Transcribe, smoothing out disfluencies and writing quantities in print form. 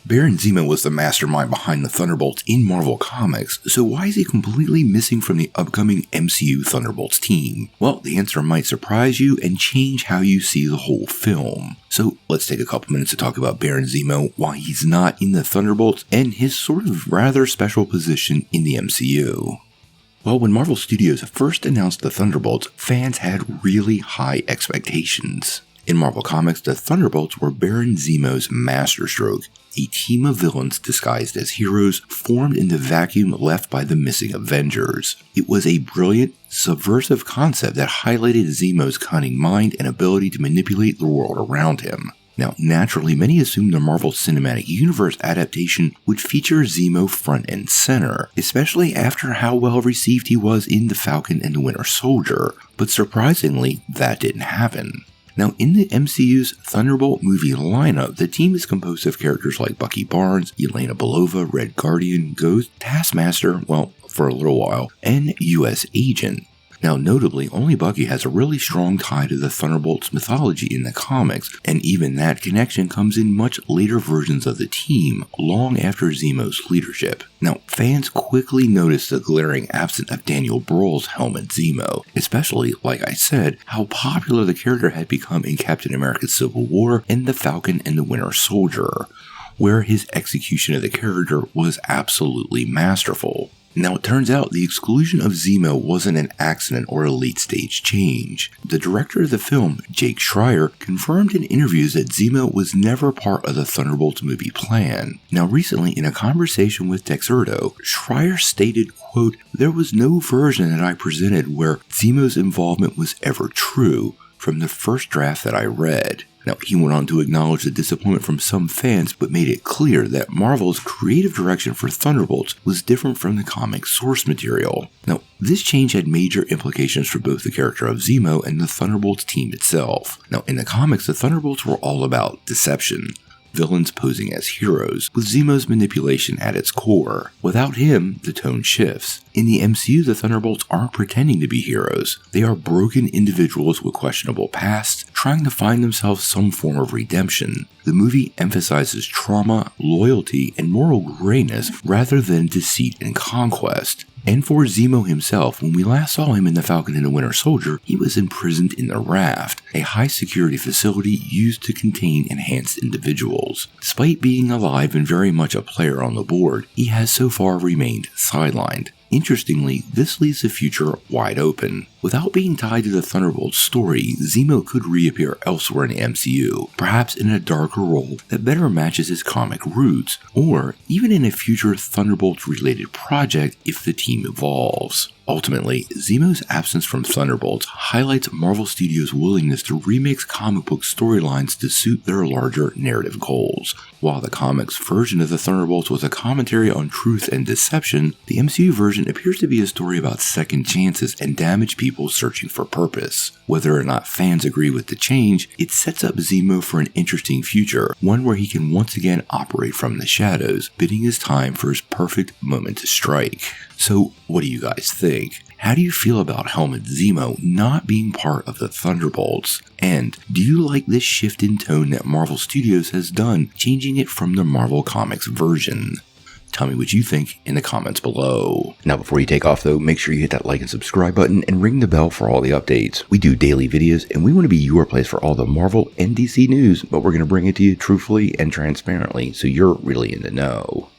Baron Zemo was the mastermind behind the Thunderbolts in Marvel Comics, so why is he completely missing from the upcoming MCU Thunderbolts team? Well, the answer might surprise you and change how you see the whole film. So let's take a couple minutes to talk about Baron Zemo, why he's not in the Thunderbolts, and his sort of rather special position in the MCU. Well, when Marvel Studios first announced the Thunderbolts, fans had really high expectations. In Marvel Comics, the Thunderbolts were Baron Zemo's masterstroke, a team of villains disguised as heroes formed in the vacuum left by the missing Avengers. It was a brilliant, subversive concept that highlighted Zemo's cunning mind and ability to manipulate the world around him. Now, naturally, many assumed the Marvel Cinematic Universe adaptation would feature Zemo front and center, especially after how well received he was in The Falcon and the Winter Soldier, but surprisingly, that didn't happen. Now, in the MCU's Thunderbolt movie lineup, the team is composed of characters like Bucky Barnes, Yelena Belova, Red Guardian, Ghost, Taskmaster, well, for a little while, and US Agent. Now, notably, only Bucky has a really strong tie to the Thunderbolts mythology in the comics, and even that connection comes in much later versions of the team, long after Zemo's leadership. Now, fans quickly noticed the glaring absence of Daniel Brühl's Helmet Zemo, especially, like I said, how popular the character had become in Captain America Civil War and The Falcon and the Winter Soldier, where his execution of the character was absolutely masterful. Now, it turns out the exclusion of Zemo wasn't an accident or a late-stage change. The director of the film, Jake Schreier, confirmed in interviews that Zemo was never part of the Thunderbolts movie plan. Now, recently, in a conversation with Dexerto, Schreier stated, quote, "There was no version that I presented where Zemo's involvement was ever true from the first draft that I read." Now, he went on to acknowledge the disappointment from some fans, but made it clear that Marvel's creative direction for Thunderbolts was different from the comic source material. Now, this change had major implications for both the character of Zemo and the Thunderbolts team itself. Now, in the comics, the Thunderbolts were all about deception, villains posing as heroes, with Zemo's manipulation at its core. Without him, the tone shifts. In the MCU, the Thunderbolts aren't pretending to be heroes. They are broken individuals with questionable pasts, trying to find themselves some form of redemption. The movie emphasizes trauma, loyalty, and moral grayness rather than deceit and conquest. And for Zemo himself, when we last saw him in The Falcon and the Winter Soldier, he was imprisoned in the Raft, a high-security facility used to contain enhanced individuals. Despite being alive and very much a player on the board, he has so far remained sidelined. Interestingly, this leaves the future wide open. Without being tied to the Thunderbolts story, Zemo could reappear elsewhere in the MCU, perhaps in a darker role that better matches his comic roots, or even in a future Thunderbolts-related project if the team evolves. Ultimately, Zemo's absence from Thunderbolts highlights Marvel Studios' willingness to remix comic book storylines to suit their larger narrative goals. While the comics version of the Thunderbolts was a commentary on truth and deception, the MCU version appears to be a story about second chances and damaged people searching for purpose. Whether or not fans agree with the change, it sets up Zemo for an interesting future, one where he can once again operate from the shadows, bidding his time for his perfect moment to strike. So, what do you guys think? How do you feel about Helmet Zemo not being part of the Thunderbolts? And do you like this shift in tone that Marvel Studios has done, changing it from the Marvel Comics version? Tell me what you think in the comments below. Now, before you take off though, make sure you hit that like and subscribe button and ring the bell for all the updates. We do daily videos and we want to be your place for all the Marvel and DC news, but we're going to bring it to you truthfully and transparently so you're really in the know.